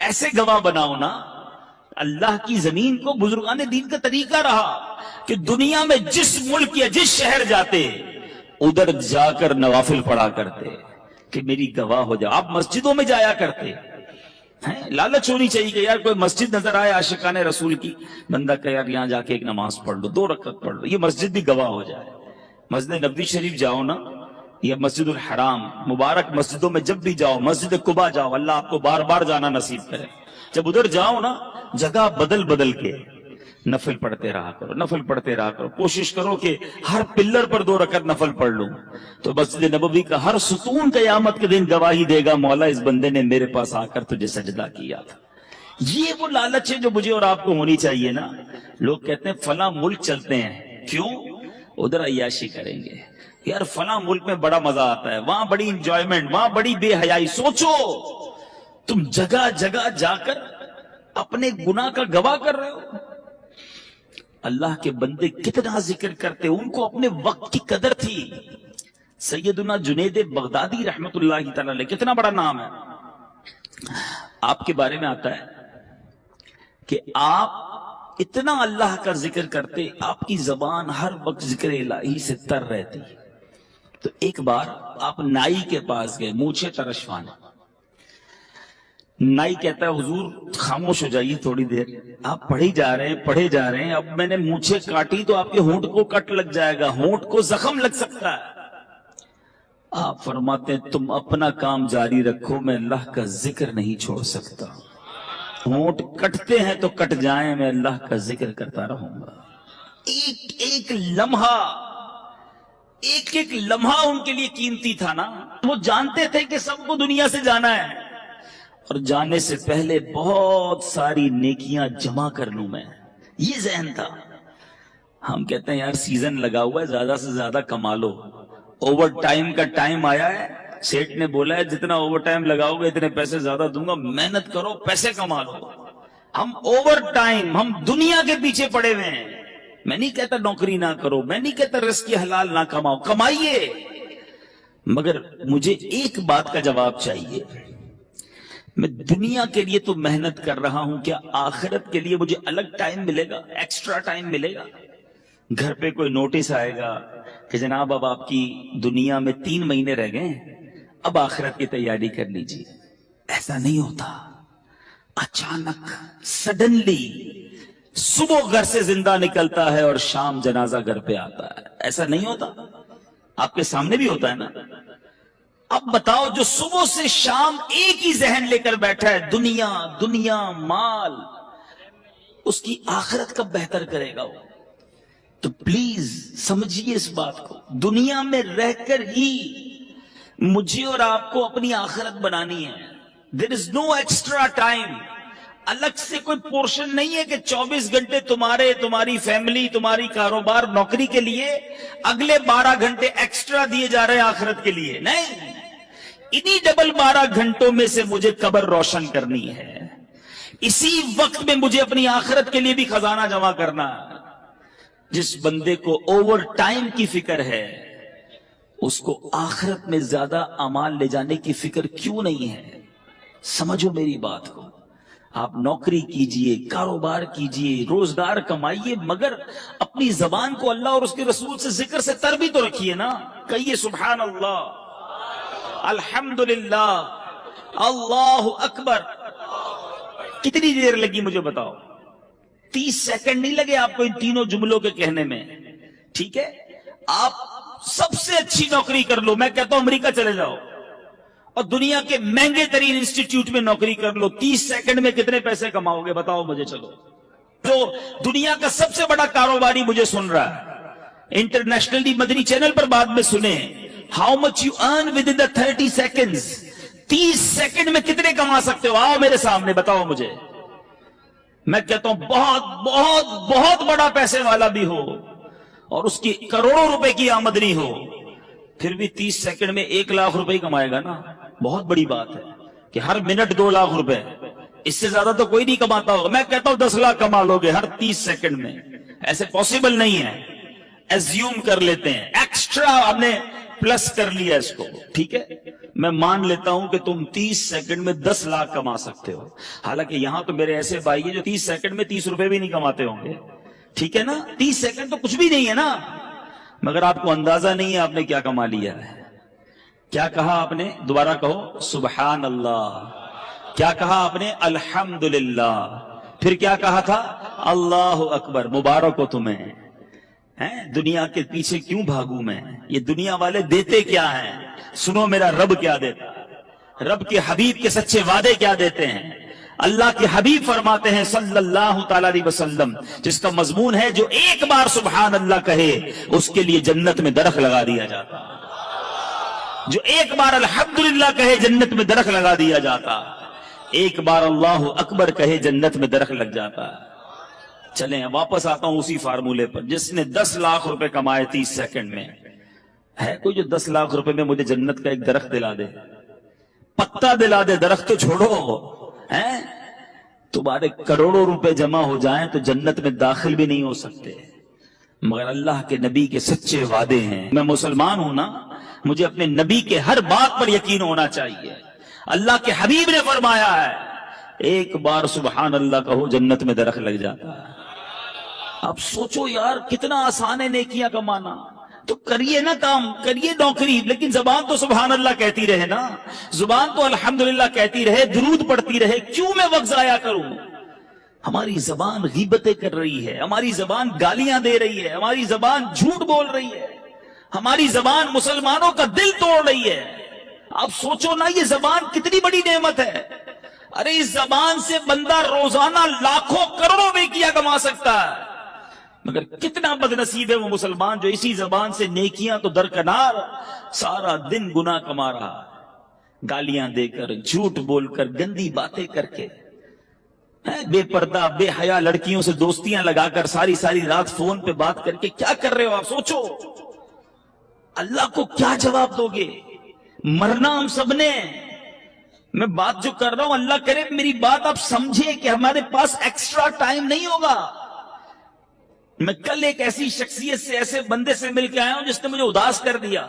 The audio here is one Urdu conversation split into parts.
ایسے گواہ بناؤ نا. اللہ کی زمین کو بزرگان دین کا طریقہ رہا کہ دنیا میں جس ملک یا جس شہر جاتے ادھر جا کر نوافل پڑھا کرتے کہ میری گواہ ہو جاؤ. آپ مسجدوں میں جایا کرتے ہیں, لالچ ہونی چاہیے کہ یار کوئی مسجد نظر آئے عاشقان رسول کی, بندہ کہ یار یہاں جا کے ایک نماز پڑھ لو, 2 رکعت پڑھ لو, یہ مسجد بھی گواہ ہو جائے. مسجد نبوی شریف جاؤ نا, یا مسجد الحرام, مبارک مسجدوں میں جب بھی جاؤ, مسجد قباء جاؤ, اللہ آپ کو بار بار جانا نصیب کرے. جب ادھر جاؤ نا, جگہ بدل بدل کے نفل پڑھتے رہا کرو, نفل پڑھتے رہا کرو. کوشش کرو کہ ہر پلر پر 2 رکعت نفل پڑھ لوں, تو مسجد نبوی کا ہر ستون قیامت کے دن گواہی دے گا, مولا اس بندے نے میرے پاس آ کر تجھے سجدہ کیا تھا. یہ وہ لالچ ہے جو مجھے اور آپ کو ہونی چاہیے نا. لوگ کہتے ہیں فلاں ملک چلتے ہیں, کیوں؟ ادھر عیاشی کریں گے. یار فلاں ملک میں بڑا مزہ آتا ہے, وہاں بڑی انجوائمنٹ, وہاں بڑی بے حیائی. سوچو تم جگہ جگہ جا کر اپنے گناہ کا گواہ کر رہے ہو. اللہ کے بندے کتنا ذکر کرتے, ان کو اپنے وقت کی قدر تھی. سیدنا جنید بغدادی رحمت اللہ تعالی علیہ, کتنا بڑا نام ہے. آپ کے بارے میں آتا ہے کہ آپ اتنا اللہ کا ذکر کرتے, آپ کی زبان ہر وقت ذکر الہی سے تر رہتی. تو ایک بار آپ نائی کے پاس گئے, مونچھیں ترشوانے. نائی کہتا ہے حضور خاموش ہو جائیے تھوڑی دیر, آپ پڑھے جا رہے ہیں, اب میں نے مونچھیں کاٹی تو آپ کے ہونٹ کو کٹ لگ جائے گا, ہونٹ کو زخم لگ سکتا ہے. آپ فرماتے ہیں تم اپنا کام جاری رکھو, میں اللہ کا ذکر نہیں چھوڑ سکتا. ہونٹ کٹتے ہیں تو کٹ جائیں, میں اللہ کا ذکر کرتا رہوں گا. ایک ایک لمحہ ان کے لیے قیمتی تھا نا. وہ جانتے تھے کہ سب کو دنیا سے جانا ہے, اور جانے سے پہلے بہت ساری نیکیاں جمع کر لوں میں, یہ ذہن تھا. ہم کہتے ہیں یار سیزن لگا ہوا ہے, زیادہ سے زیادہ کما لو. اوور ٹائم کا ٹائم آیا ہے, سیٹ نے بولا ہے جتنا اوور ٹائم لگاؤ گے اتنے پیسے زیادہ دوں گا, محنت کرو پیسے کما لو. ہم اوور ٹائم, ہم دنیا کے پیچھے پڑے ہوئے ہیں. میں نہیں کہتا نوکری نہ کرو, میں نہیں کہتا رزق حلال نہ کماؤ, کمائیے, مگر مجھے ایک بات کا جواب چاہیے. میں دنیا کے لیے تو محنت کر رہا ہوں, کیا آخرت کے لیے مجھے الگ ٹائم ملے گا, ایکسٹرا ٹائم ملے گا؟ گھر پہ کوئی نوٹس آئے گا کہ جناب اب آپ کی دنیا میں 3 مہینے رہ گئے, اب آخرت کی تیاری کر لیجیے. ایسا نہیں ہوتا. اچانک سڈنلی صبح گھر سے زندہ نکلتا ہے اور شام جنازہ گھر پہ آتا ہے. ایسا نہیں ہوتا, آپ کے سامنے بھی ہوتا ہے نا. اب بتاؤ جو صبح سے شام ایک ہی ذہن لے کر بیٹھا ہے, دنیا دنیا مال, اس کی آخرت کب بہتر کرے گا وہ؟ تو پلیز سمجھیے اس بات کو, دنیا میں رہ کر ہی مجھے اور آپ کو اپنی آخرت بنانی ہے. دیر از نو ایکسٹرا ٹائم. الگ سے کوئی پورشن نہیں ہے کہ 24 گھنٹے تمہاری فیملی, تمہاری کاروبار, نوکری کے لیے, اگلے 12 گھنٹے ایکسٹرا دیے جا رہے ہیں آخرت کے لیے. نہیں, انہی ڈبل 12 گھنٹوں میں سے مجھے قبر روشن کرنی ہے. اسی وقت میں مجھے اپنی آخرت کے لیے بھی خزانہ جمع کرنا. جس بندے کو اوور ٹائم کی فکر ہے, اس کو آخرت میں زیادہ اعمال لے جانے کی فکر کیوں نہیں ہے؟ سمجھو میری بات کو. آپ نوکری کیجئے, کاروبار کیجئے, روزگار کمائیے, مگر اپنی زبان کو اللہ اور اس کے رسول سے ذکر سے تر بھی تو رکھیے نا. کہیے سبحان اللہ, الحمدللہ, اللہ اکبر. کتنی دیر لگی مجھے بتاؤ؟ 30 سیکنڈ نہیں لگے آپ کو ان تینوں جملوں کے کہنے میں. ٹھیک ہے, آپ سب سے اچھی نوکری کر لو, میں کہتا ہوں امریکہ چلے جاؤ اور دنیا کے مہنگے ترین انسٹیٹیوٹ میں نوکری کر لو. 30 سیکنڈ میں کتنے پیسے کماؤ گے بتاؤ مجھے. چلو, جو دنیا کا سب سے بڑا کاروباری مجھے سن رہا ہے, انٹرنیشنلی مدنی چینل پر بعد میں سنیں, how much you earn with in the 30 seconds. 30 second میں کتنے کما سکتے ہو؟ آؤ میرے سامنے بتاؤ مجھے. میں کہتا ہوں بہت بہت بہت بڑا پیسے والا بھی ہو اور اس کی کروڑوں روپے کی آمدنی ہو, پھر بھی 30 سیکنڈ میں 1 لاکھ روپے کمائے گا نا. بہت بڑی بات ہے کہ ہر منٹ 2 لاکھ روپے, اس سے زیادہ تو کوئی نہیں کماتا ہوگا. میں کہتا ہوں 10 لاکھ کما لو گے ہر 30 سیکنڈ میں. ایسے پاسبل نہیں ہے, ایزیوم کر لیتے ہیں. ایکسٹرا ہم نے پلس کر لیا اس کو، ٹھیک ہے میں مان لیتا ہوں کہ تم 30 سیکنڈ میں 10 لاکھ کما سکتے ہو، حالانکہ یہاں تو میرے ایسے بھائی ہیں جو 30 سیکنڈ میں 30 روپے بھی نہیں کماتے ہوں گے، ٹھیک ہے نا، 30 سیکنڈ تو کچھ بھی نہیں ہے نا، مگر آپ کو اندازہ نہیں ہے آپ نے کیا کما لیا ہے۔ کیا کہا آپ نے؟ دوبارہ کہو سبحان اللہ، کیا کہا آپ نے؟ الحمدللہ، پھر کیا کہا تھا؟ اللہ اکبر، مبارک ہو تمہیں، دنیا کے پیچھے کیوں بھاگوں میں، یہ دنیا والے دیتے کیا ہیں، سنو میرا رب کیا دیتا ہے، رب کے حبیب کے سچے وعدے کیا دیتے ہیں۔ اللہ کے حبیب فرماتے ہیں صلی اللہ تعالی علیہ وسلم، جس کا مضمون ہے جو ایک بار سبحان اللہ کہے اس کے لیے جنت میں درخت لگا دیا جاتا، جو ایک بار الحمدللہ کہے جنت میں درخت لگا دیا جاتا، ایک بار اللہ اکبر کہے جنت میں درخت لگ جاتا۔ چلیں واپس آتا ہوں اسی فارمولے پر، جس نے 10 لاکھ روپے کمائے 30 سیکنڈ میں، ہے کوئی جو 10 لاکھ روپے میں مجھے جنت کا ایک درخت دلا دے، پتا دلا دے، درخت تو چھوڑو، تمہارے کروڑوں روپے جمع ہو جائیں تو جنت میں داخل بھی نہیں ہو سکتے، مگر اللہ کے نبی کے سچے وعدے ہیں۔ میں مسلمان ہوں نا، مجھے اپنے نبی کے ہر بات پر یقین ہونا چاہیے۔ اللہ کے حبیب نے فرمایا ہے ایک بار سبحان اللہ کہو جنت میں درخت لگ جاتا ہے۔ اب سوچو یار کتنا آسان ہے نیکیاں کمانا، تو کریے نا کام، کریے نوکری، لیکن زبان تو سبحان اللہ کہتی رہے نا، زبان تو الحمدللہ کہتی رہے، درود پڑھتی رہے، کیوں میں وقت ضائع کروں؟ ہماری زبان غیبتیں کر رہی ہے، ہماری زبان گالیاں دے رہی ہے، ہماری زبان جھوٹ بول رہی ہے، ہماری زبان مسلمانوں کا دل توڑ رہی ہے۔ اب سوچو نا یہ زبان کتنی بڑی نعمت ہے، ارے اس زبان سے بندہ روزانہ لاکھوں کروڑوں نیکیاں کما سکتا ہے، مگر کتنا بد نصیب ہے وہ مسلمان جو اسی زبان سے نیکیاں تو درکنار سارا دن گناہ کما رہا ہے، گالیاں دے کر، جھوٹ بول کر، گندی باتیں کر کے، بے پردہ بے حیا لڑکیوں سے دوستیاں لگا کر، ساری ساری رات فون پہ بات کر کے کیا کر رہے ہو آپ؟ سوچو اللہ کو کیا جواب دو گے؟ مرنا ہم سب نے۔ میں بات جو کر رہا ہوں اللہ کرے میری بات آپ سمجھے کہ ہمارے پاس ایکسٹرا ٹائم نہیں ہوگا۔ میں کل ایک ایسی شخصیت سے، ایسے بندے سے مل کے آیا ہوں جس نے مجھے اداس کر دیا،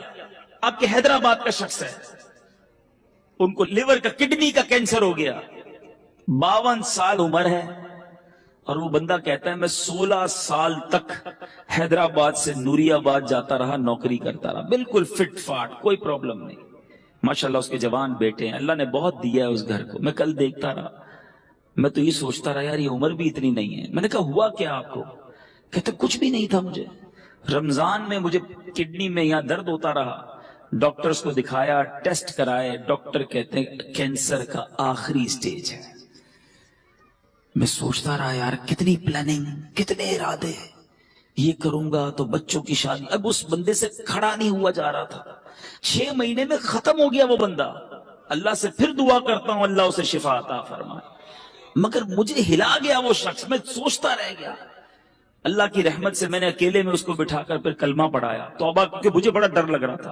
آپ کے حیدرآباد کا شخص ہے، ان کو لیور کا کڈنی کا کینسر ہو گیا، 52 سال عمر ہے، اور وہ بندہ کہتا ہے میں 16 سال تک حیدرآباد سے نوری آباد جاتا رہا، نوکری کرتا رہا، بالکل فٹ فاٹ، کوئی پرابلم نہیں، ماشاءاللہ اس کے جوان بیٹے ہیں، اللہ نے بہت دیا ہے اس گھر کو۔ میں کل دیکھتا رہا، میں تو یہ سوچتا رہا یار یہ عمر بھی اتنی نہیں ہے۔ میں نے کہا ہوا کیا آپ کو؟ کہتے کچھ بھی نہیں تھا مجھے، رمضان میں مجھے کڈنی میں یہاں درد ہوتا رہا، ڈاکٹرز کو دکھایا، ٹیسٹ کرائے، ڈاکٹر کہتے ہیں کینسر کا آخری سٹیج ہے۔ میں سوچتا رہا یار کتنی پلاننگ، کتنے ارادے، یہ کروں گا تو بچوں کی شادی، اب اس بندے سے کھڑا نہیں ہوا جا رہا تھا، 6 مہینے میں ختم ہو گیا وہ بندہ۔ اللہ سے پھر دعا کرتا ہوں اللہ اسے شفا عطا فرمائے، مگر مجھے ہلا گیا وہ شخص، میں سوچتا رہ گیا۔ اللہ کی رحمت سے میں نے اکیلے میں اس کو بٹھا کر پھر کلمہ پڑھایا، توبہ، کیونکہ مجھے بڑا ڈر لگ رہا تھا۔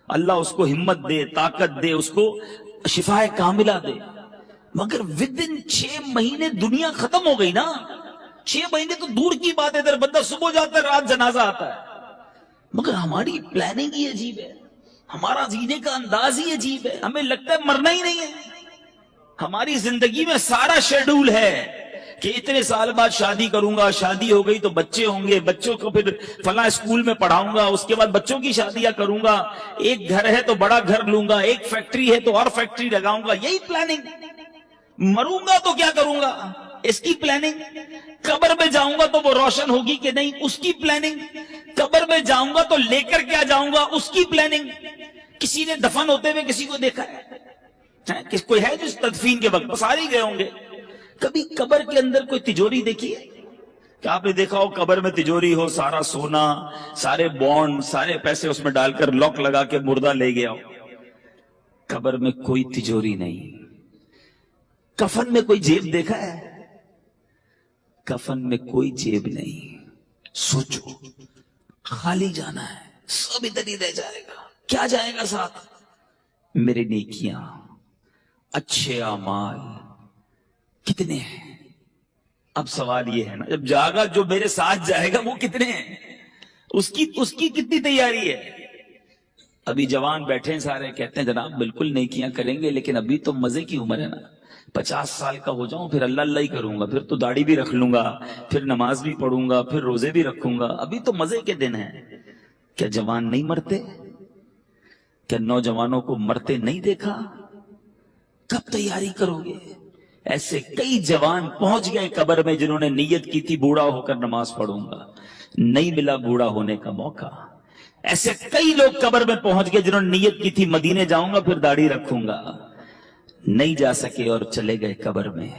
اللہ اس کو ہمت دے، طاقت دے، اس کو شفا کاملہ دے، مگر ودن 6 مہینے دنیا ختم ہو گئی نا۔ 6 مہینے تو دور کی بات ہے، بندہ صبح جاتا ہے رات جنازہ آتا ہے، مگر ہماری پلاننگ ہی عجیب ہے، ہمارا جینے کا انداز ہی عجیب ہے، ہمیں لگتا ہے مرنا ہی نہیں ہے۔ ہماری زندگی میں سارا شیڈول ہے کہ اتنے سال بعد شادی کروں گا، شادی ہو گئی تو بچے ہوں گے، بچوں کو پھر فلاں اسکول میں پڑھاؤں گا، اس کے بعد بچوں کی شادیاں کروں گا، ایک گھر ہے تو بڑا گھر لوں گا، ایک فیکٹری ہے تو اور فیکٹری لگاؤں گا، یہی پلاننگ۔ مروں گا تو کیا کروں گا، اس کی پلاننگ۔ قبر میں جاؤں گا تو وہ روشن ہوگی کہ نہیں، اس کی پلاننگ۔ قبر میں جاؤں گا تو لے کر کیا جاؤں گا، اس کی پلاننگ۔ کسی نے دفن ہوتے ہوئے کسی کو دیکھا ہے؟ کوئی ہے جس تدفین کے وقت سارے گئے ہوں گے۔ کبھی قبر کے اندر کوئی تجوری دیکھی ہے کہ آپ نے دیکھا ہو قبر میں تجوری ہو، سارا سونا، سارے بانڈ، سارے پیسے اس میں ڈال کر لاک لگا کے مردہ لے گیا ہو؟ قبر میں کوئی تجوری نہیں۔ کفن میں کوئی جیب دیکھا ہے؟ کفن میں کوئی جیب نہیں۔ سوچو خالی جانا ہے، سب ادھر ہی رہ جائے گا، کیا جائے گا ساتھ؟ میرے نیکیاں، اچھے اعمال کتنے ہیں؟ اب سوال یہ ہے نا، جب جاگا جو میرے ساتھ جائے گا وہ کتنے ہیں؟ اس کی کتنی تیاری ہے؟ ابھی جوان بیٹھے ہیں سارے، کہتے ہیں جناب بالکل نیکیاں کریں گے، لیکن ابھی تو مزے کی عمر ہے نا، 50 سال کا ہو جاؤں پھر اللہ اللہ ہی کروں گا، پھر تو داڑھی بھی رکھ لوں گا، پھر نماز بھی پڑھوں گا، پھر روزے بھی رکھوں گا، ابھی تو مزے کے دن ہیں۔ کیا جوان نہیں مرتے؟ کیا نوجوانوں کو مرتے نہیں دیکھا؟ کب تیاری کرو گے؟ ایسے کئی جوان پہنچ گئے قبر میں جنہوں نے نیت کی تھی بوڑھا ہو کر نماز پڑھوں گا، نہیں ملا بوڑھا ہونے کا موقع۔ ایسے کئی لوگ قبر میں پہنچ گئے جنہوں نے نیت کی تھی مدینے جاؤں گا پھر داڑھی رکھوں گا، نہیں جا سکے اور چلے گئے قبر میں۔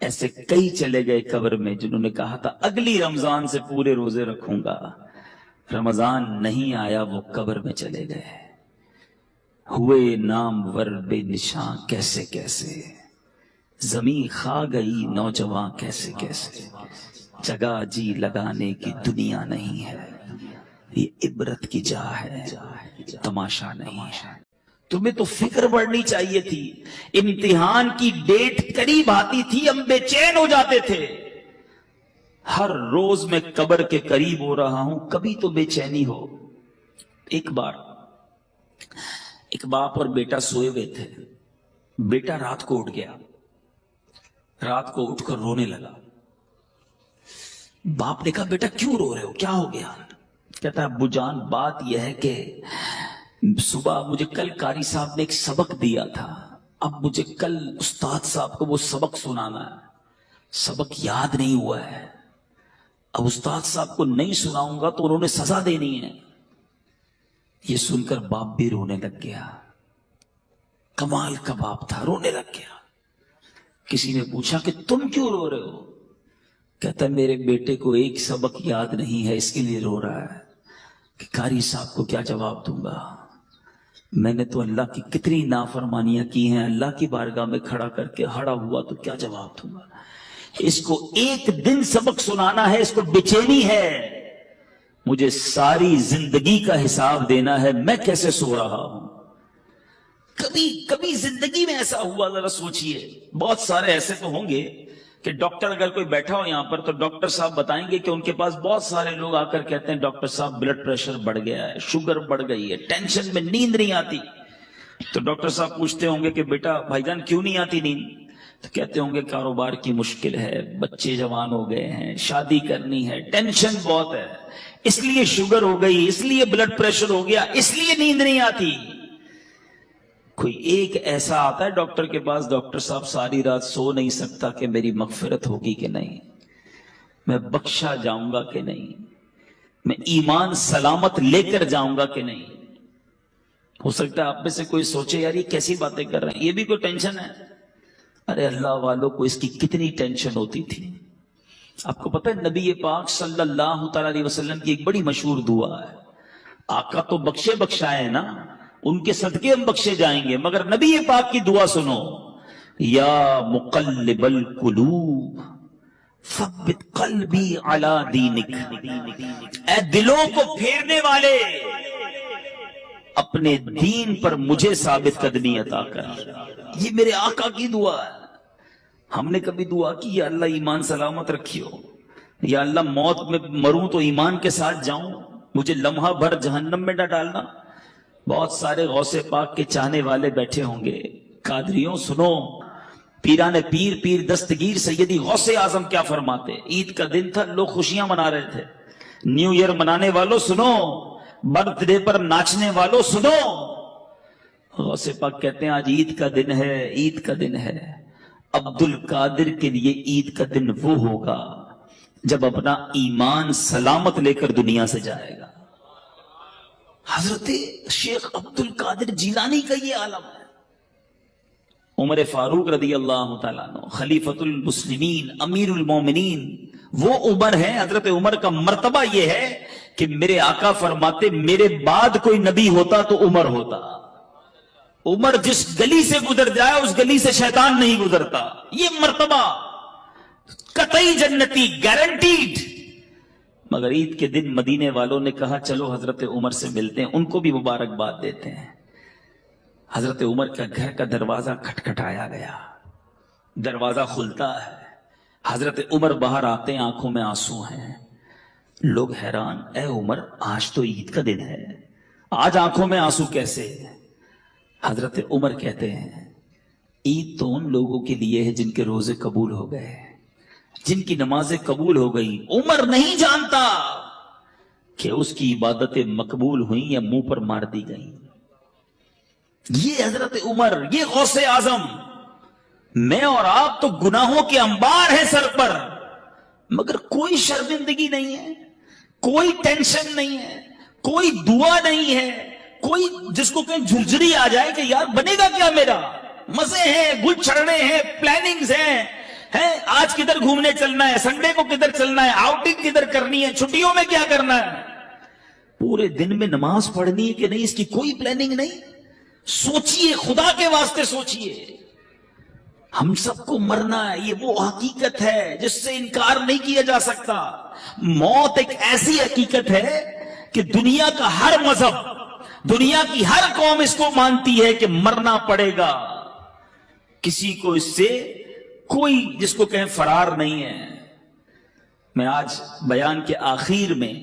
ایسے کئی چلے گئے قبر میں جنہوں نے کہا تھا اگلی رمضان سے پورے روزے رکھوں گا، رمضان نہیں آیا وہ قبر میں چلے گئے، ہوئے نام ور بے نشاں کیسے کیسے، زمین کھا گئی نوجوان کیسے کیسے، جگہ جی لگانے کی دنیا نہیں ہے، یہ عبرت کی جا ہے تماشا نہیں ہے۔ تمہیں تو فکر بڑھنی چاہیے تھی، امتحان کی ڈیٹ قریب آتی تھی ہم بے چین ہو جاتے تھے، ہر روز میں قبر کے قریب ہو رہا ہوں، کبھی تو بے چینی ہو۔ ایک بار ایک باپ اور بیٹا سوئے ہوئے تھے، بیٹا رات کو اٹھ گیا، رات کو اٹھ کر رونے لگا۔ باپ نے کہا بیٹا کیوں رو رہے ہو، کیا ہو گیا؟ کہتا ہے ابو جان بات یہ ہے کہ صبح مجھے کل قاری صاحب نے ایک سبق دیا تھا، اب مجھے کل استاد صاحب کو وہ سبق سنانا ہے، سبق یاد نہیں ہوا ہے، اب استاد صاحب کو نہیں سناؤں گا تو انہوں نے سزا دینی ہے۔ یہ سن کر باپ بھی رونے لگ گیا، کمال کا باپ تھا، رونے لگ گیا۔ کسی نے پوچھا کہ تم کیوں رو رہے ہو؟ کہتا ہے میرے بیٹے کو ایک سبق یاد نہیں ہے اس کے لیے رو رہا ہے کہ قاری صاحب کو کیا جواب دوں گا، میں نے تو اللہ کی کتنی نافرمانیاں کی ہیں، اللہ کی بارگاہ میں کھڑا کر کے ہڑا ہوا تو کیا جواب دوں گا، اس کو ایک دن سبق سنانا ہے، اس کو بے چینی ہے، مجھے ساری زندگی کا حساب دینا ہے، میں کیسے سو رہا ہوں۔ کبھی کبھی زندگی میں ایسا ہوا ذرا سوچئے، بہت سارے ایسے تو ہوں گے کہ ڈاکٹر اگر کوئی بیٹھا ہو یہاں پر تو ڈاکٹر صاحب بتائیں گے کہ ان کے پاس بہت سارے لوگ آ کر کہتے ہیں ڈاکٹر صاحب بلڈ پریشر بڑھ گیا ہے، شوگر بڑھ گئی ہے، ٹینشن میں نیند نہیں آتی، تو ڈاکٹر صاحب پوچھتے ہوں گے کہ بیٹا بھائی جان کیوں نہیں آتی نیند؟ تو کہتے ہوں گے کاروبار کی مشکل ہے، بچے جوان ہو گئے ہیں، شادی کرنی ہے، ٹینشن بہت ہے، اس لیے شوگر ہو گئی، اس لیے بلڈ پریشر ہو گیا، اس لیے نیند نہیں آتی۔ کوئی ایک ایسا آتا ہے ڈاکٹر کے پاس، ڈاکٹر صاحب ساری رات سو نہیں سکتا کہ میری مغفرت ہوگی کہ نہیں، میں بخشا جاؤں گا کہ نہیں، میں ایمان سلامت لے کر جاؤں گا کہ نہیں۔ ہو سکتا ہے آپ میں سے کوئی سوچے یار یہ کیسی باتیں کر رہے ہیں، یہ بھی کوئی ٹینشن ہے؟ ارے اللہ والوں کو اس کی کتنی ٹینشن ہوتی تھی۔ آپ کو پتہ ہے نبی پاک صلی اللہ تعالی علیہ وسلم کی ایک بڑی مشہور دعا ہے، آقا تو بخشے بخشائے ہیں نا، ان کے صدقے ہم بخشے جائیں گے، مگر نبی پاک کی دعا سنو، یا مقلب القلوب ثبت قلبی علی دینک، اے دلوں کو پھیرنے والے اپنے دین پر مجھے ثابت قدمی عطا کر۔ یہ میرے آقا کی دعا ہے۔ ہم نے کبھی دعا کی یا اللہ ایمان سلامت رکھیو، یا اللہ موت میں مروں تو ایمان کے ساتھ جاؤں، مجھے لمحہ بھر جہنم میں نہ ڈالنا؟ بہت سارے غوث پاک کے چاہنے والے بیٹھے ہوں گے، قادریوں سنو، پیران پیر پیر دستگیر سیدی غوث اعظم کیا فرماتے۔ عید کا دن تھا، لوگ خوشیاں منا رہے تھے، نیو ایئر منانے والوں سنو، برتھ ڈے پر ناچنے والوں سنو، غوث پاک کہتے ہیں آج عید کا دن ہے، عید کا دن ہے۔ عبد القادر کے لیے عید کا دن وہ ہوگا جب اپنا ایمان سلامت لے کر دنیا سے جائے گا۔ حضرت شیخ عبد القادر جیلانی کا یہ عالم ہے۔ عمر فاروق رضی اللہ تعالیٰ عنہ خلیفۃ المسلمین امیر المومنین، وہ عمر ہے، حضرت عمر کا مرتبہ یہ ہے کہ میرے آقا فرماتے میرے بعد کوئی نبی ہوتا تو عمر ہوتا۔ عمر جس گلی سے گزر جائے اس گلی سے شیطان نہیں گزرتا، یہ مرتبہ قطعی جنتی گارنٹیڈ۔ مگر عید کے دن مدینے والوں نے کہا چلو حضرت عمر سے ملتے ہیں، ان کو بھی مبارکباد دیتے ہیں۔ حضرت عمر کا گھر کا دروازہ کھٹکھٹایا گیا، دروازہ کھلتا ہے، حضرت عمر باہر آتے ہیں، آنکھوں میں آنسو ہیں۔ لوگ حیران، اے عمر آج تو عید کا دن ہے، آج آنکھوں میں آنسو کیسے؟ حضرت عمر کہتے ہیں عید تو ان لوگوں کے لیے ہے جن کے روزے قبول ہو گئے، جن کی نمازیں قبول ہو گئی۔ عمر نہیں جانتا کہ اس کی عبادتیں مقبول ہوئیں یا منہ پر مار دی گئیں۔ یہ حضرت عمر، یہ غوث اعظم، میں اور آپ تو گناہوں کے انبار ہیں سر پر، مگر کوئی شرمندگی نہیں ہے، کوئی ٹینشن نہیں ہے، کوئی دعا نہیں ہے، کوئی جس کو کہیں جھرجھری آ جائے کہ یار بنے گا کیا میرا، مزے ہیں، گل چھڑنے ہیں، پلاننگز ہیں، آج کدھر گھومنے چلنا ہے، سنڈے کو کدھر چلنا ہے، آؤٹنگ کدھر کرنی ہے، چھٹیوں میں کیا کرنا ہے، پورے دن میں نماز پڑھنی ہے کہ نہیں، اس کی کوئی پلاننگ نہیں۔ سوچئے، خدا کے واسطے سوچئے، ہم سب کو مرنا ہے، یہ وہ حقیقت ہے جس سے انکار نہیں کیا جا سکتا۔ موت ایک ایسی حقیقت ہے کہ دنیا کا ہر مذہب، دنیا کی ہر قوم اس کو مانتی ہے کہ مرنا پڑے گا، کسی کو اس سے کوئی جس کو کہیں فرار نہیں ہے۔ میں آج بیان کے آخر میں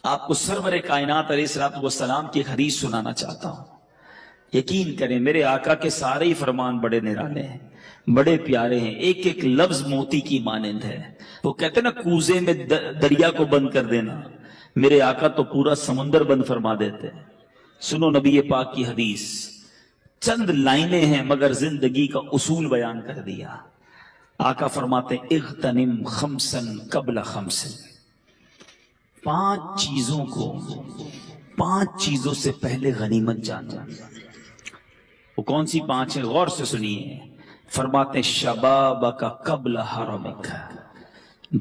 آپ کو سرور کائنات علیہ الصلوۃ والسلام کی ایک حدیث سنانا چاہتا ہوں۔ یقین کریں میرے آقا کے سارے ہی فرمان بڑے نرالے ہیں، بڑے پیارے ہیں، ایک ایک لفظ موتی کی مانند ہے۔ وہ کہتے ہیں نا کوزے میں دریا کو بند کر دینا، میرے آقا تو پورا سمندر بند فرما دیتے ہیں۔ سنو نبی پاک کی حدیث، چند لائنیں ہیں مگر زندگی کا اصول بیان کر دیا۔ آقا فرماتے ہیں اغتنم خمسن قبل خمسن، پانچ چیزوں سے پہلے غنیمت جانا۔ وہ کون سی پانچ ہیں؟ غور سے سنیے۔ فرماتے ہیں شبابک قبل حرمک،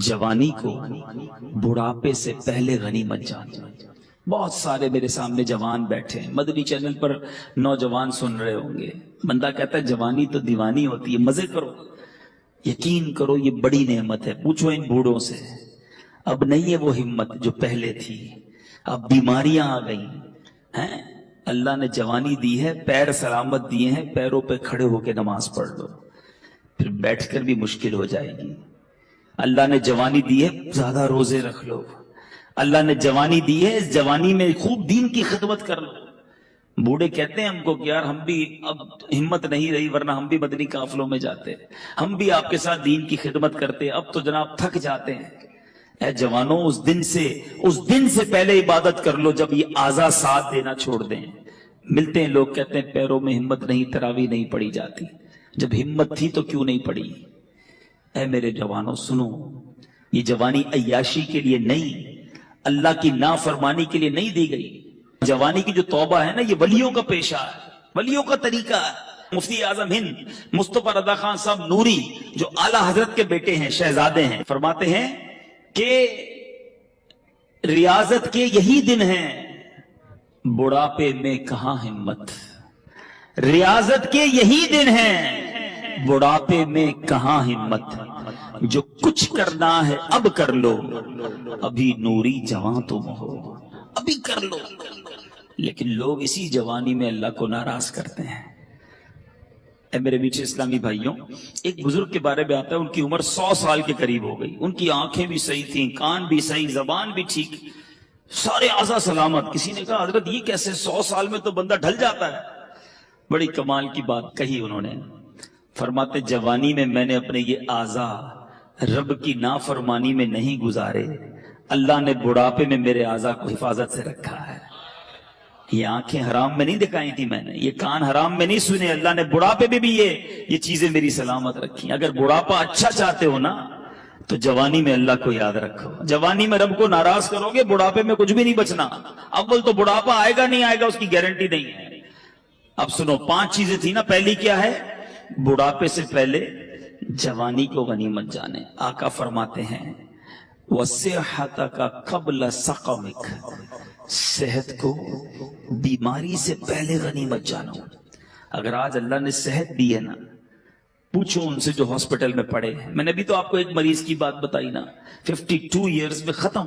جوانی کو بڑھاپے سے پہلے غنیمت جانا۔ بہت سارے میرے سامنے جوان بیٹھے ہیں، مدنی چینل پر نوجوان سن رہے ہوں گے، بندہ کہتا ہے جوانی تو دیوانی ہوتی ہے، مزے کرو۔ یقین کرو یہ بڑی نعمت ہے، پوچھو ان بوڑھوں سے، اب نہیں ہے وہ ہمت جو پہلے تھی، اب بیماریاں آ گئی ہیں۔ اللہ نے جوانی دی ہے، پیر سلامت دیے ہیں، پیروں پہ کھڑے ہو کے نماز پڑھ لو، پھر بیٹھ کر بھی مشکل ہو جائے گی۔ اللہ نے جوانی دی ہے، زیادہ روزے رکھ لو۔ اللہ نے جوانی دی ہے، اس جوانی میں خوب دین کی خدمت کر لو۔ بوڑھے کہتے ہیں ہم کو کہ یار ہم بھی اب ہمت نہیں رہی، ورنہ ہم بھی مدنی قافلوں میں جاتے، ہم بھی آپ کے ساتھ دین کی خدمت کرتے، اب تو جناب تھک جاتے ہیں۔ اے جوانوں، اس دن سے پہلے عبادت کر لو جب یہ اعضاء ساتھ دینا چھوڑ دیں۔ ملتے ہیں لوگ کہتے ہیں پیروں میں ہمت نہیں، تراویح نہیں پڑی جاتی، جب ہمت تھی تو کیوں نہیں پڑی؟ اے میرے جوانوں سنو، یہ جوانی عیاشی کے لیے نہیں، اللہ کی نافرمانی کے لیے نہیں دی گئی۔ جوانی کی جو توبہ ہے نا، یہ ولیوں کا پیشہ ہے، ولیوں کا طریقہ ہے۔ مفتی اعظم ہند مصطفیٰ رضا خان صاحب نوری جو اعلیٰ حضرت کے بیٹے ہیں، شہزادے ہیں، فرماتے ہیں کہ ریاضت کے یہی دن ہیں، بڑھاپے میں کہاں ہمت۔ ریاضت کے یہی دن ہیں، بڑھاپے میں کہاں ہمت۔ جو کچھ کرنا ہے اب کر لو، ابھی نوری جوان تم ہو، ابھی کر لو۔ لیکن لوگ اسی جوانی میں اللہ کو ناراض کرتے ہیں۔ اے میرے میٹھے اسلامی بھائیوں، ایک بزرگ کے بارے میں آتا ہے، ان کی عمر 100 سال کے قریب ہو گئی، ان کی آنکھیں بھی صحیح تھیں، کان بھی صحیح، زبان بھی ٹھیک، سارے اعضاء سلامت۔ کسی نے کہا حضرت یہ کیسے، 100 سال میں تو بندہ ڈھل جاتا ہے۔ بڑی کمال کی بات کہی انہوں نے، فرماتے جوانی میں نے اپنے یہ اعضاء رب کی نافرمانی میں نہیں گزارے، اللہ نے بڑھاپے میں میرے اعضاء کو حفاظت سے رکھا ہے۔ یہ آنکھیں حرام میں نہیں دکھائی تھی میں نے، یہ کان حرام میں نہیں سنے، اللہ نے بڑھاپے میں بھی یہ چیزیں میری سلامت رکھی۔ اگر بڑھاپا اچھا چاہتے ہو نا تو جوانی میں اللہ کو یاد رکھو۔ جوانی میں رب کو ناراض کرو گے، بڑھاپے میں کچھ بھی نہیں بچنا۔ اول تو بڑھاپا آئے گا نہیں آئے گا، اس کی گارنٹی نہیں ہے۔ اب سنو، 5 چیزیں تھی نا، پہلی کیا ہے؟ بڑھاپے سے پہلے جوانی کو غنیمت جانے۔ آقا فرماتے ہیں وَصِحَّتَكَ قَبْلَ سَقَمِكَ، صحت کو بیماری سے پہلے غنیمت جانو۔ اگر آج اللہ نے صحت دی ہے نا، پوچھو ان سے جو ہاسپٹل میں پڑے ہیں۔ میں نے بھی تو آپ کو ایک مریض کی بات بتائی نا، 52 ایئرز میں ختم،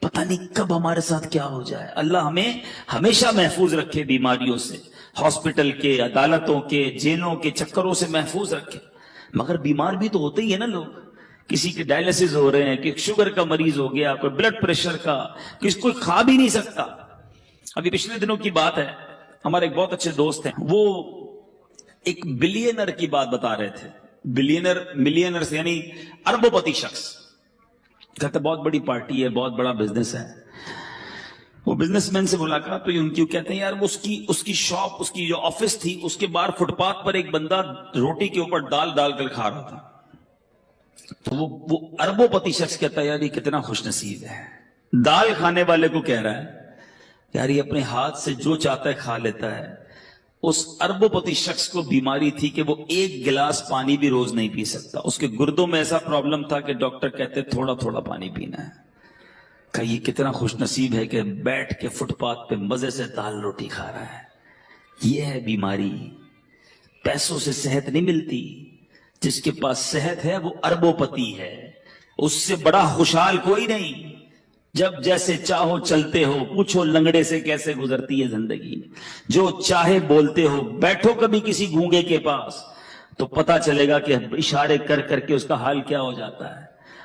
پتہ نہیں کب ہمارے ساتھ کیا ہو جائے۔ اللہ ہمیں ہمیشہ محفوظ رکھے بیماریوں سے، ہاسپٹل کے، عدالتوں کے، جیلوں کے چکروں سے محفوظ رکھے۔ مگر بیمار بھی تو ہوتے ہی ہے نا لوگ، کسی کے ڈائلسس ہو رہے ہیں، کہ شوگر کا مریض ہو گیا، کوئی بلڈ پریشر کا، کوئی کھا بھی نہیں سکتا۔ ابھی پچھلے دنوں کی بات ہے، ہمارے ایک بہت اچھے دوست ہیں، وہ ایک بلینر کی بات بتا رہے تھے. بلینر ملینر سے یعنی اربوں پتی شخص، کہتے بہت بڑی پارٹی ہے، بہت بڑا بزنس ہے. وہ بزنس مین سے ملاقات ہوئی ان کی، کہتے ہیں یار اس کی شاپ، اس کی جو آفس تھی، اس کے باہر فٹ پاتھ پر ایک بندہ روٹی کے اوپر ڈال ڈال کر کھا رہا تھا. تو وہ اربوں پتی شخص کہتا ہے یار یہ کتنا خوش نصیب ہے، دال کھانے والے کو کہہ رہا ہے یار یہ اپنے ہاتھ سے جو چاہتا ہے کھا لیتا ہے. اس اربوں پتی شخص کو بیماری تھی کہ وہ ایک گلاس پانی بھی روز نہیں پی سکتا. اس کے گردوں میں ایسا پرابلم تھا کہ ڈاکٹر کہتے تھوڑا تھوڑا پانی پینا ہے. کہ یہ کتنا خوش نصیب ہے کہ بیٹھ کے فٹ پاتھ پہ مزے سے دال روٹی کھا رہا ہے. یہ ہے بیماری. پیسوں سے صحت نہیں ملتی. جس کے پاس صحت ہے وہ اربوں پتی ہے، اس سے بڑا خوشحال کوئی نہیں. جب جیسے چاہو چلتے ہو، پوچھو لنگڑے سے کیسے گزرتی ہے زندگی. جو چاہے بولتے ہو، بیٹھو کبھی کسی گونگے کے پاس تو پتا چلے گا کہ اشارے کر کر کے اس کا حال کیا ہو جاتا ہے.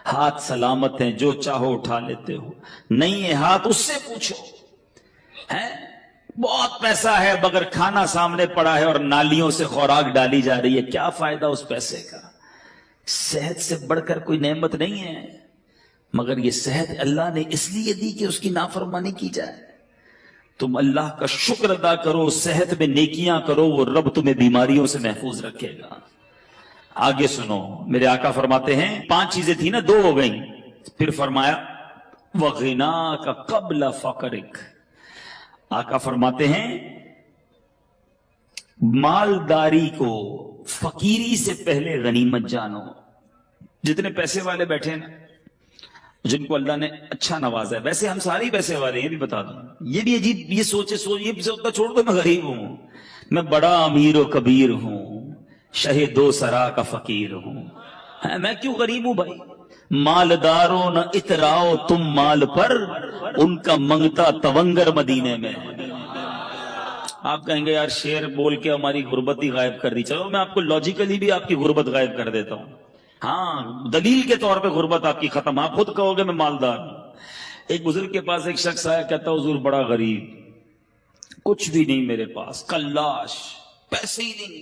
ہاتھ سلامت ہیں، جو چاہو اٹھا لیتے ہو. نہیں ہے ہاتھ، اس سے پوچھو. ہے بہت پیسہ ہے مگر کھانا سامنے پڑا ہے اور نالیوں سے خوراک ڈالی جا رہی ہے، کیا فائدہ اس پیسے کا. صحت سے بڑھ کر کوئی نعمت نہیں ہے، مگر یہ صحت اللہ نے اس لیے دی کہ اس کی نافرمانی کی جائے. تم اللہ کا شکر ادا کرو، صحت میں نیکیاں کرو، وہ رب تمہیں بیماریوں سے محفوظ رکھے گا. آگے سنو، میرے آقا فرماتے ہیں 5 چیزیں تھی نا، 2 ہو گئیں. پھر فرمایا وَغِنَاكَ قَبْلَ فَقْرِكَ. آقا فرماتے ہیں مالداری کو فقیری سے پہلے غنیمت جانو. جتنے پیسے والے بیٹھے نا، جن کو اللہ نے اچھا نوازا ہے، ویسے ہم سارے پیسے والے، یہ بھی بتا دوں. یہ بھی عجیب، یہ سوچتا چھوڑ دو میں غریب ہوں، میں بڑا امیر و کبیر ہوں، شہ 2 سرا کا فقیر ہوں. میں کیوں غریب ہوں بھائی؟ مالداروں نہ اتراؤ تم مال پر، ان کا منگتا تونگر مدینے میں. آپ کہیں گے یار شعر بول کے ہماری غربت ہی غائب کر دی. چلو میں آپ کو لاجیکلی بھی آپ کی غربت غائب کر دیتا ہوں. ہاں دلیل کے طور پہ غربت آپ کی ختم. آپ خود کہو گے میں مالدار ہوں. ایک بزرگ کے پاس ایک شخص آیا، کہتا حضور بڑا غریب، کچھ بھی نہیں میرے پاس، کلاش، پیسے ہی نہیں.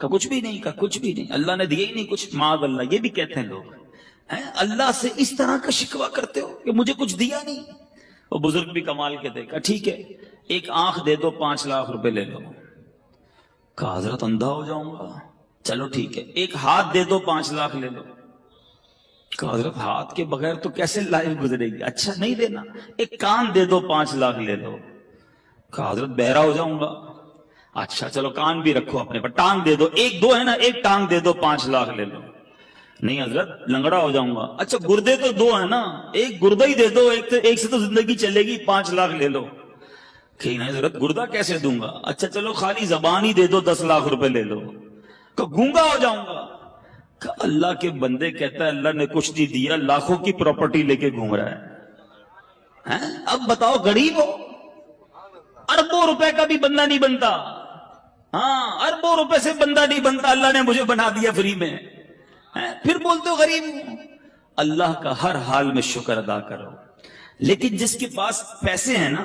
کہا کچھ بھی نہیں؟ کہا کچھ بھی نہیں، اللہ نے دیا ہی نہیں کچھ. معاذ اللہ، یہ بھی کہتے ہیں لوگ. اللہ سے اس طرح کا شکوہ کرتے ہو کہ مجھے کچھ دیا نہیں. وہ بزرگ بھی کمال کے دیکھا، ٹھیک ہے ایک آنکھ دے دو 5 لاکھ روپے لے لو. کہا حضرت اندھا ہو جاؤں گا. چلو ٹھیک ہے ایک ہاتھ دے دو 5 لاکھ لے لو. کہا حضرت ہاتھ کے بغیر تو کیسے لائف گزرے گی. اچھا نہیں دینا، ایک کان دے دو 5 لاکھ لے لو. کہا حضرت بہرا ہو جاؤں گا. اچھا چلو کان بھی رکھو اپنے پر، ٹانگ دے دو، 1-2 ہے نا، ایک ٹانگ دے دو 5 لاکھ لے لو. نہیں حضرت لنگڑا ہو جاؤں گا. اچھا گردے تو 2 ہیں نا، ایک گردہ ہی دے دو، ایک سے تو زندگی چلے گی، 5 لاکھ لے لو. کہ نہیں حضرت گردہ کیسے دوں گا. اچھا چلو خالی زبان ہی دے دو 10 لاکھ روپے لے لو. کہ گونگا ہو جاؤں گا. کہ اللہ کے بندے کہتا ہے اللہ نے کچھ نہیں دیا، لاکھوں کی پراپرٹی لے کے گھوم رہا ہے. اب بتاؤ غریب ہو، اربوں روپے کا بھی بندہ نہیں بنتا. ہاں اربوں روپے سے بندہ نہیں بنتا، اللہ نے مجھے بنا دیا فری میں. پھر بولتے ہو غریب ہوں. اللہ کا ہر حال میں شکر ادا کرو. لیکن جس کے پاس پیسے ہیں نا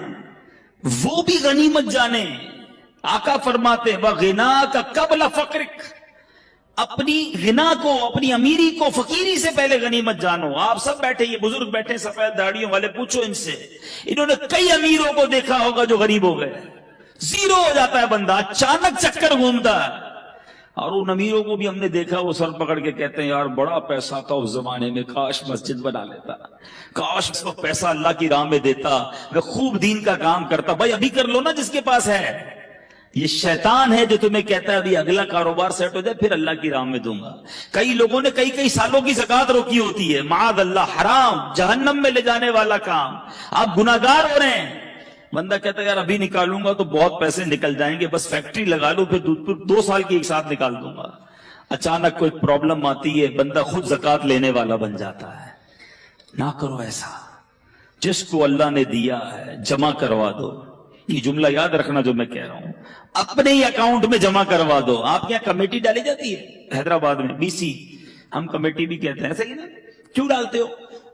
وہ بھی غنیمت جانے. آقا فرماتے وَغِنَاكَ قَبْلَ فَقْرِكَ. اپنی غنا کو، اپنی امیری کو فقیری سے پہلے غنیمت جانو. آپ سب بیٹھے، یہ بزرگ بیٹھے سفید داڑھیوں والے، پوچھو ان سے، انہوں نے کئی امیروں کو دیکھا ہوگا جو غریب ہو گئے. زیرو ہو جاتا ہے بندہ، اچانک چکر گھومتا ہے. اور ان امیروں کو بھی ہم نے دیکھا وہ سر پکڑ کے کہتے ہیں یار بڑا پیسہ تھا اس زمانے میں، کاش مسجد بنا لیتا، کاش اس کو پیسہ اللہ کی راہ میں دیتا، میں خوب دین کا کام کرتا. بھائی ابھی کر لو نا جس کے پاس ہے. یہ شیطان ہے جو تمہیں کہتا ہے ابھی اگلا کاروبار سیٹ ہو جائے پھر اللہ کی راہ میں دوں گا. کئی لوگوں نے کئی سالوں کی زکات روکی ہوتی ہے. معاذ اللہ، حرام، جہنم میں لے جانے والا کام. آپ گناہگار ہو رہے ہیں. بندہ کہتا ہے یار ابھی نکالوں گا تو بہت پیسے نکل جائیں گے، بس فیکٹری لگا لو پھر 2 سال کی ایک ساتھ نکال دوں گا. اچانک کوئی پرابلم آتی ہے، بندہ خود زکات لینے والا بن جاتا ہے. نہ کرو ایسا. جس کو اللہ نے دیا ہے جمع کروا دو. یہ جملہ یاد رکھنا جو میں کہہ رہا ہوں، اپنے ہی اکاؤنٹ میں جمع کروا دو. آپ کے یہاں کمیٹی ڈالی جاتی ہے حیدرآباد میں، BC ہم کمیٹی بھی کہتے ہیں، صحیح نا؟ کیوں ڈالتے ہو؟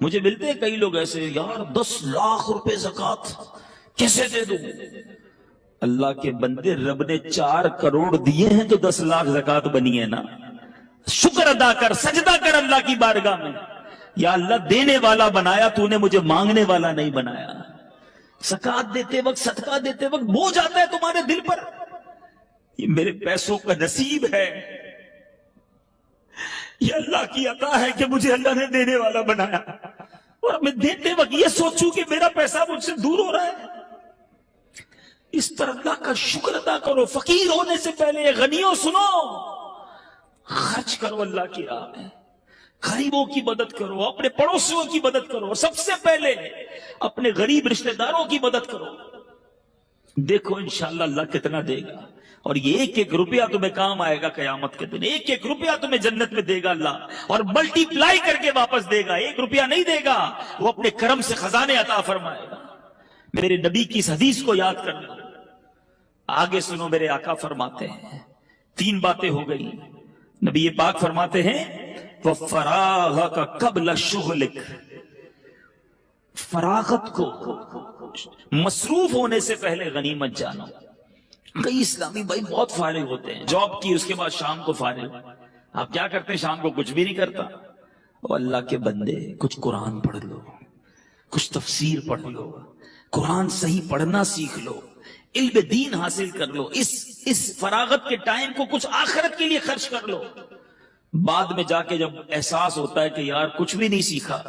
مجھے ملتے ہیں کئی لوگ ایسے، یار 10 لاکھ روپے زکوٰۃ کیسے دے دوں؟ اللہ کے بندے، رب نے 4 کروڑ دیے ہیں تو 10 لاکھ زکوٰۃ بنی ہے نا. شکر ادا کر، سجدہ کر اللہ کی بارگاہ میں. یا اللہ، دینے والا بنایا تو نے، مجھے مانگنے والا نہیں بنایا. زکوٰۃ دیتے وقت، صدقہ دیتے وقت بوجھ آتا ہے تمہارے دل پر، یہ میرے پیسوں کا نصیب ہے، یہ اللہ کی عطا ہے کہ مجھے اللہ نے دینے والا بنایا، اور میں دیتے وقت یہ سوچوں کہ میرا پیسہ مجھ سے دور ہو رہا ہے. اس پر اللہ کا شکر ادا کرو. فقیر ہونے سے پہلے غنیوں سنو، خرچ کرو اللہ کی راہ میں، غریبوں کی مدد کرو، اپنے پڑوسیوں کی مدد کرو، اور سب سے پہلے اپنے غریب رشتہ داروں کی مدد کرو. دیکھو انشاءاللہ اللہ کتنا دے گا، اور یہ ایک ایک روپیہ تمہیں کام آئے گا قیامت کے دن. ایک ایک روپیہ تمہیں جنت میں دے گا اللہ، اور ملٹی پلائی کر کے واپس دے گا. ایک روپیہ نہیں دے گا، وہ اپنے کرم سے خزانے عطا فرمائے گا. میرے نبی کی اس حدیث کو یاد کر لو. آگے سنو، میرے آقا فرماتے ہیں 3 باتیں ہو گئی. نبی پاک فرماتے ہیں وَفَرَاغَكَ قَبْلَ شُغْلِكَ، فراغت کو، مصروف ہونے سے پہلے غنیمت جانو. کئی اسلامی بھائی بہت فارغ ہوتے ہیں، جاب کی اس کے بعد شام کو فارغ. آپ کیا کرتے ہیں؟ شام کو کچھ بھی نہیں کرتا. او اللہ کے بندے، کچھ قرآن پڑھ لو، کچھ تفسیر پڑھ لو، قرآن صحیح پڑھنا سیکھ لو، علم دین حاصل کر لو. اس فراغت کے ٹائم کو کچھ آخرت کے لیے خرچ کر لو. بعد میں جا کے جب احساس ہوتا ہے کہ یار کچھ بھی نہیں سیکھا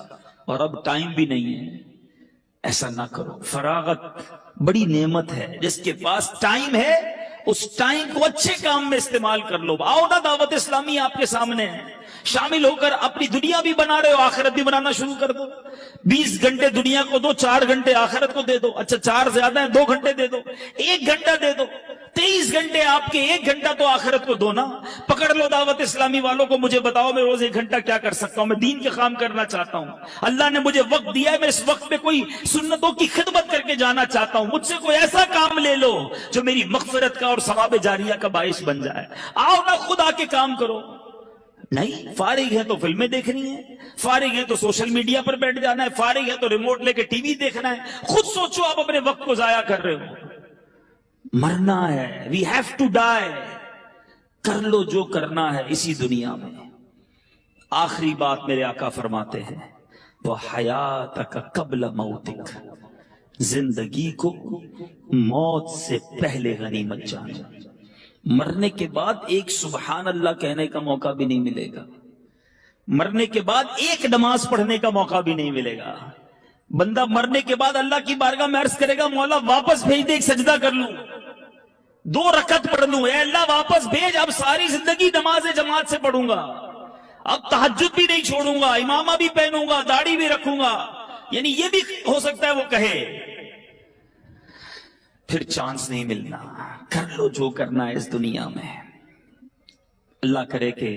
اور اب ٹائم بھی نہیں ہے، ایسا نہ کرو. فراغت بڑی نعمت ہے. جس کے پاس ٹائم ہے اس ٹائم کو اچھے کام میں استعمال کر لو. آؤ نا، دعوت اسلامی آپ کے سامنے ہے، شامل ہو کر اپنی دنیا بھی بنا رہے ہو، آخرت بھی بنانا شروع کر دو. 20 گھنٹے دنیا کو دو، 4 گھنٹے آخرت کو دے دو. اچھا 4 زیادہ ہیں، 2 گھنٹے دے دو، 1 گھنٹہ دے دو. 23 گھنٹے آپ کے، 1 گھنٹہ تو آخرت کو دو نا. پکڑ لو دعوت اسلامی والوں کو، مجھے بتاؤ میں روز 1 گھنٹہ کیا کر سکتا ہوں؟ میں دین کے کام کرنا چاہتا ہوں، اللہ نے مجھے وقت دیا ہے، میں اس وقت میں کوئی سنتوں کی خدمت کر کے جانا چاہتا ہوں. مجھ سے کوئی ایسا کام لے لو جو میری مغفرت کا اور ثواب جاریہ کا باعث بن جائے. آؤ نا، خود آ کے کام کرو. نہیں، فارغ ہے تو فلمیں دیکھنی ہے، فارغ ہے تو سوشل میڈیا پر بیٹھ جانا ہے، فارغ ہے تو ریموٹ لے کے ٹی وی دیکھنا ہے. خود سوچو، آپ اپنے وقت کو ضائع کر رہے ہو. مرنا ہے، وی ہیو ٹو ڈائی. کر لو جو کرنا ہے اسی دنیا میں. آخری بات میرے آقا فرماتے ہیں وَحَيَاتَكَ قَبْلَ مَوْتِكَ، زندگی کو موت سے پہلے غنیمت جانو. مرنے کے بعد ایک سبحان اللہ کہنے کا موقع بھی نہیں ملے گا، مرنے کے بعد ایک نماز پڑھنے کا موقع بھی نہیں ملے گا. بندہ مرنے کے بعد اللہ کی بارگاہ میں عرض کرے گا مولا واپس بھیج دے، ایک سجدہ کر لوں، 2 رکعت پڑھ لوں. اے اللہ واپس بھیج، اب ساری زندگی نماز جماعت سے پڑھوں گا، اب تہجد بھی نہیں چھوڑوں گا، امامہ بھی پہنوں گا، داڑھی بھی رکھوں گا. یعنی یہ بھی ہو سکتا ہے وہ کہے. پھر چانس نہیں ملنا. کر لو جو کرنا ہے اس دنیا میں. اللہ کرے کہ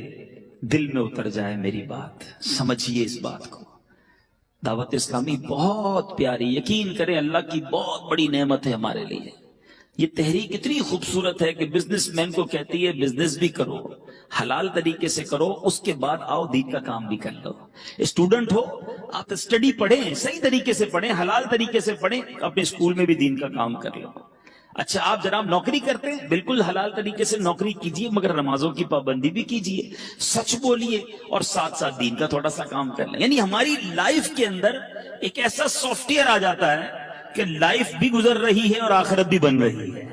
دل میں اتر جائے میری بات، سمجھیے اس بات کو. دعوت اسلامی بہت پیاری، یقین کریں اللہ کی بہت بڑی نعمت ہے ہمارے لیے. یہ تحریک اتنی خوبصورت ہے کہ بزنس مین کو کہتی ہے بزنس بھی کرو، حلال طریقے سے کرو، اس کے بعد آؤ دین کا کام بھی کر لو. اسٹوڈنٹ ہو آپ اسٹڈی پڑھیں، صحیح طریقے سے پڑھیں، حلال طریقے سے پڑھیں، اپنے اسکول میں بھی دین کا کام کر لو. اچھا آپ جناب نوکری کرتے ہیں، بالکل حلال طریقے سے نوکری کیجئے، مگر نمازوں کی پابندی بھی کیجئے، سچ بولیے، اور ساتھ ساتھ دین کا تھوڑا سا کام کر لیں. یعنی ہماری لائف کے اندر ایک ایسا سافٹ ویئر آ جاتا ہے کہ لائف بھی گزر رہی ہے اور آخرت بھی بن رہی ہے.